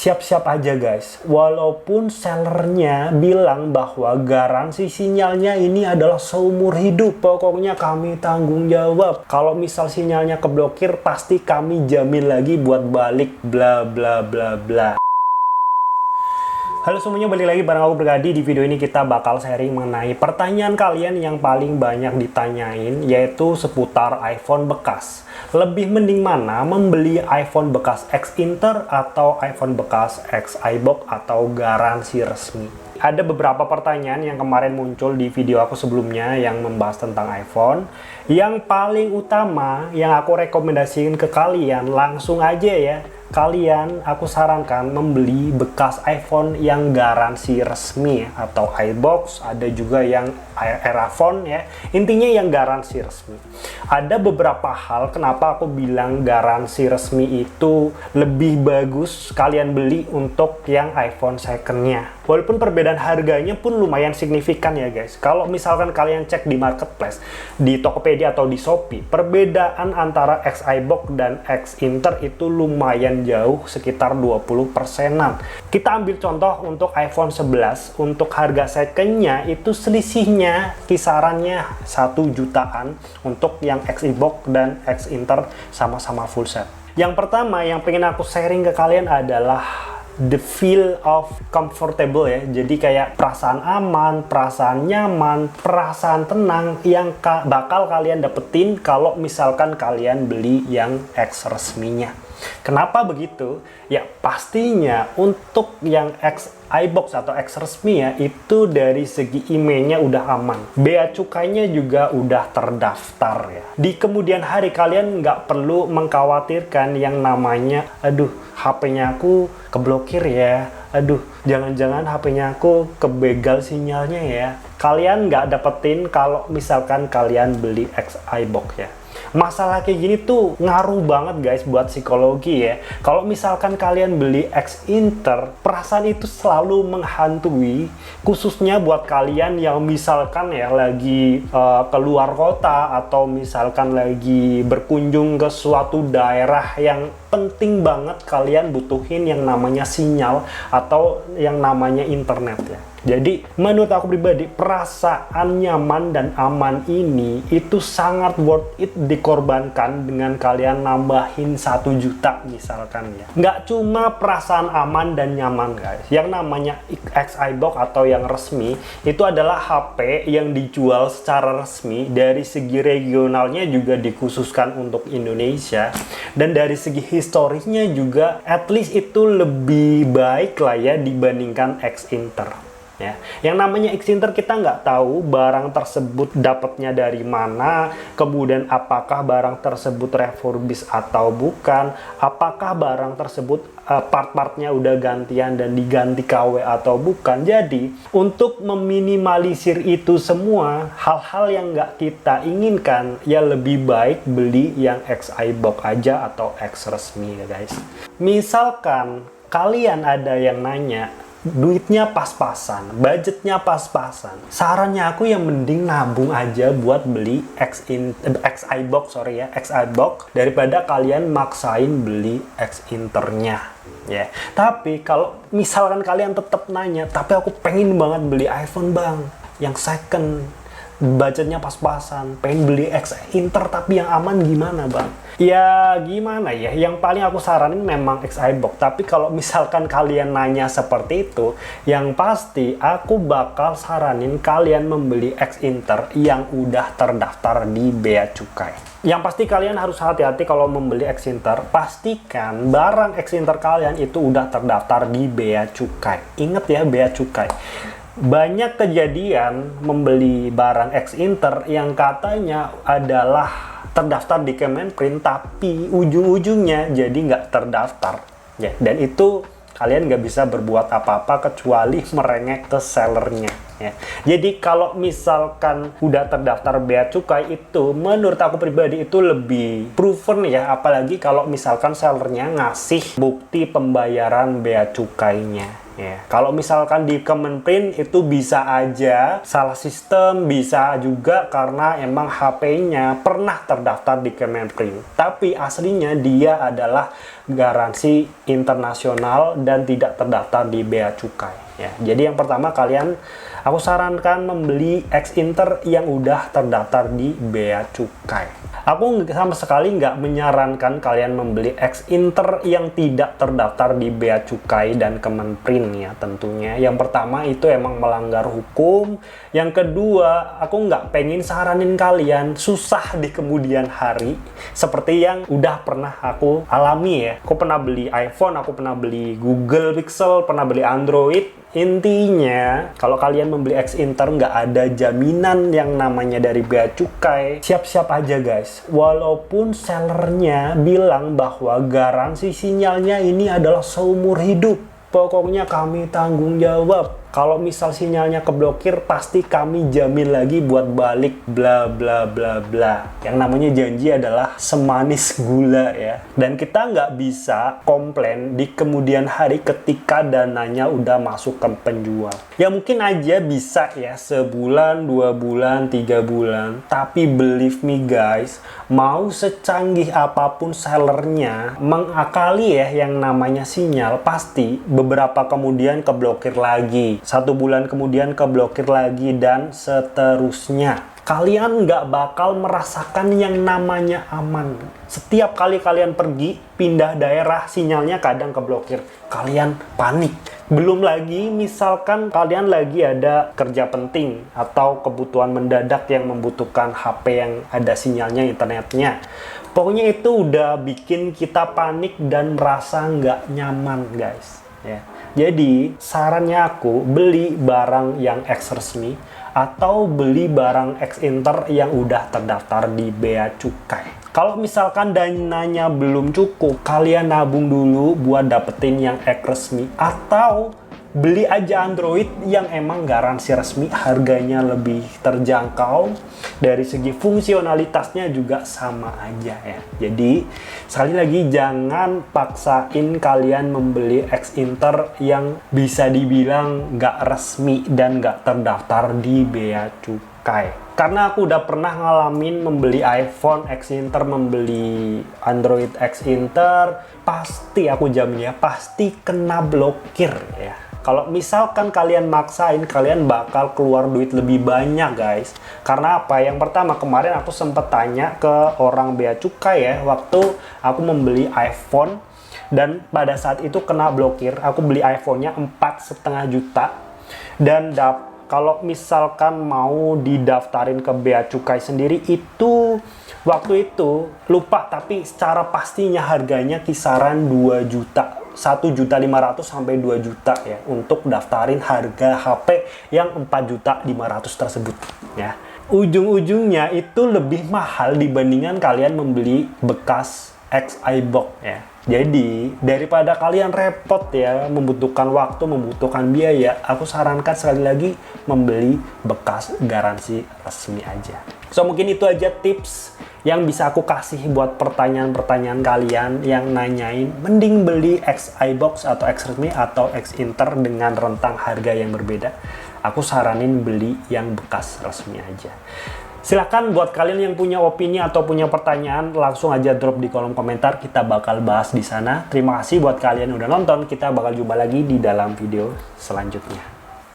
Siap-siap aja guys, walaupun sellernya bilang bahwa garansi sinyalnya ini adalah seumur hidup, pokoknya kami tanggung jawab. Kalau misal sinyalnya keblokir, pasti kami jamin lagi buat balik, bla bla bla bla. Halo semuanya, balik lagi bareng aku Bergadi. Di video ini kita bakal sharing mengenai pertanyaan kalian yang paling banyak ditanyain, yaitu seputar iPhone bekas. Lebih mending mana, membeli iPhone bekas ex-Inter atau iPhone bekas ex-iBox atau garansi resmi? Ada beberapa pertanyaan yang kemarin muncul di video aku sebelumnya yang membahas tentang iPhone. Yang paling utama yang aku rekomendasiin ke kalian, langsung aja ya, kalian aku sarankan membeli bekas iPhone yang garansi resmi atau iBox, ada juga yang Eraphone ya. Intinya yang garansi resmi. Ada beberapa hal kenapa aku bilang garansi resmi itu lebih bagus kalian beli untuk yang iPhone second-nya. Walaupun perbedaan harganya pun lumayan signifikan ya guys. Kalau misalkan kalian cek di marketplace, di Tokopedia atau di Shopee, perbedaan antara ex-iBox dan ex-Inter itu lumayan jauh, sekitar 20%-an. Kita ambil contoh untuk iPhone 11, untuk harga second-nya itu selisihnya kisarannya 1 jutaan untuk yang ex-iBox dan ex-Inter sama-sama full set. Yang pertama yang pengen aku sharing ke kalian adalah the feel of comfortable ya. Jadi kayak perasaan aman, perasaan nyaman, perasaan tenang yang bakal kalian dapetin kalau misalkan kalian beli yang ex resminya. Kenapa begitu? Ya pastinya untuk yang ex iBox atau ex resmi ya, itu dari segi emailnya udah aman. Bea cukainya juga udah terdaftar ya. Di kemudian hari kalian nggak perlu mengkhawatirkan yang namanya, aduh HP-nya aku keblokir ya, aduh jangan-jangan HP-nya aku kebegal sinyalnya ya. Kalian nggak dapetin kalau misalkan kalian beli ex iBox ya. Masalah kayak gini tuh ngaruh banget guys buat psikologi ya. Kalau misalkan kalian beli ex-Inter, perasaan itu selalu menghantui, khususnya buat kalian yang misalkan ya lagi keluar kota atau misalkan lagi berkunjung ke suatu daerah yang penting banget kalian butuhin yang namanya sinyal atau yang namanya internet ya. Jadi menurut aku pribadi, perasaan nyaman dan aman ini itu sangat worth it dikorbankan dengan kalian nambahin 1 juta misalkan ya. Nggak cuma perasaan aman dan nyaman guys, yang namanya ex-iBox atau yang resmi itu adalah HP yang dijual secara resmi, dari segi regionalnya juga dikhususkan untuk Indonesia, dan dari segi historisnya juga at least itu lebih baik lah ya dibandingkan ex-Inter. Ya, yang namanya ex-Inter kita nggak tahu barang tersebut dapatnya dari mana, kemudian apakah barang tersebut refurbished atau bukan, apakah barang tersebut part-partnya udah gantian dan diganti KW atau bukan. Jadi untuk meminimalisir itu semua hal-hal yang nggak kita inginkan, ya lebih baik beli yang ex iBox aja atau ex resmi ya guys. Misalkan kalian ada yang nanya, duitnya pas-pasan, budgetnya pas-pasan, sarannya aku yang mending nabung aja buat beli ex-iBox daripada kalian maksain beli ex-Internya ya. Tapi kalau misalkan kalian tetap nanya, tapi aku pengen banget beli iPhone bang yang second, budgetnya pas-pasan, pengen beli ex-Inter tapi yang aman, gimana bang? Ya gimana ya, yang paling aku saranin memang ex-iBox. Tapi kalau misalkan kalian nanya seperti itu, yang pasti aku bakal saranin kalian membeli ex-Inter yang udah terdaftar di Bea Cukai. Yang pasti kalian harus hati-hati kalau membeli ex-Inter, pastikan barang ex-Inter kalian itu udah terdaftar di Bea Cukai. Ingat ya, Bea Cukai. Banyak kejadian membeli barang ex-Inter yang katanya adalah terdaftar di Kemenprint, tapi ujung-ujungnya jadi nggak terdaftar ya. Dan itu kalian nggak bisa berbuat apa-apa kecuali merengek ke sellernya ya. Jadi kalau misalkan udah terdaftar Bea Cukai, itu menurut aku pribadi itu lebih proven ya, apalagi kalau misalkan sellernya ngasih bukti pembayaran Bea Cukainya. Ya, kalau misalkan di Kemenprint itu bisa aja salah sistem, bisa juga karena emang HP-nya pernah terdaftar di Kemenprint, tapi aslinya dia adalah garansi internasional dan tidak terdaftar di bea cukai ya. Jadi yang pertama aku sarankan membeli X-Inter yang udah terdaftar di bea cukai. Aku sama sekali nggak menyarankan kalian membeli X-Inter yang tidak terdaftar di bea cukai dan Kemenprin ya tentunya. Yang pertama itu emang melanggar hukum. Yang kedua, aku nggak pengen saranin kalian susah di kemudian hari seperti yang udah pernah aku alami ya. Aku pernah beli iPhone, aku pernah beli Google Pixel, pernah beli Android. Intinya, kalau kalian membeli X-Inter nggak ada jaminan yang namanya dari bea cukai, siap-siap aja guys. Walaupun sellernya bilang bahwa garansi sinyalnya ini adalah seumur hidup, pokoknya kami tanggung jawab. Kalau misal sinyalnya keblokir, pasti kami jamin lagi buat balik, bla bla bla bla. Yang namanya janji adalah semanis gula ya. Dan kita nggak bisa komplain di kemudian hari ketika dananya udah masuk ke penjual. Ya mungkin aja bisa ya, sebulan, 2 bulan, 3 bulan. Tapi believe me guys, mau secanggih apapun sellernya, mengakali ya yang namanya sinyal, pasti beberapa kemudian keblokir lagi. 1 bulan kemudian keblokir lagi dan seterusnya. Kalian nggak bakal merasakan yang namanya aman. Setiap kali kalian pergi, pindah daerah, sinyalnya kadang keblokir. Kalian panik. Belum lagi misalkan kalian lagi ada kerja penting atau kebutuhan mendadak yang membutuhkan HP yang ada sinyalnya, internetnya. Pokoknya itu udah bikin kita panik dan merasa nggak nyaman guys. Ya. Jadi sarannya aku beli barang yang X resmi atau beli barang X-Inter yang udah terdaftar di bea cukai. Kalau misalkan dananya belum cukup, kalian nabung dulu buat dapetin yang X resmi atau beli aja Android yang emang garansi resmi, harganya lebih terjangkau, dari segi fungsionalitasnya juga sama aja ya. Jadi sekali lagi jangan paksain kalian membeli X-Inter yang bisa dibilang nggak resmi dan nggak terdaftar di bea cukai. Karena aku udah pernah ngalamin membeli iPhone X-Inter, membeli Android X-Inter, pasti aku jamin ya, pasti kena blokir ya. Kalau misalkan kalian maksain, kalian bakal keluar duit lebih banyak guys. Karena apa? Yang pertama, kemarin aku sempat tanya ke orang bea cukai ya, waktu aku membeli iPhone dan pada saat itu kena blokir. Aku beli iPhone-nya 4,5 juta dan kalau misalkan mau didaftarin ke bea cukai sendiri itu waktu itu lupa, tapi secara pastinya harganya kisaran 2 juta. 1.500.000 sampai 2 juta ya untuk daftarin harga HP yang 4.500.000 tersebut ya. Ujung-ujungnya itu lebih mahal dibandingkan kalian membeli bekas X-iBox ya. Jadi daripada kalian repot ya, membutuhkan waktu, membutuhkan biaya, aku sarankan sekali lagi membeli bekas garansi resmi aja. So mungkin itu aja tips yang bisa aku kasih buat pertanyaan-pertanyaan kalian yang nanyain mending beli X-iBox atau X resmi atau X-Inter dengan rentang harga yang berbeda. Aku saranin beli yang bekas resmi aja. Silahkan buat kalian yang punya opini atau punya pertanyaan, langsung aja drop di kolom komentar, kita bakal bahas di sana. Terima kasih buat kalian yang udah nonton, kita bakal jumpa lagi di dalam video selanjutnya.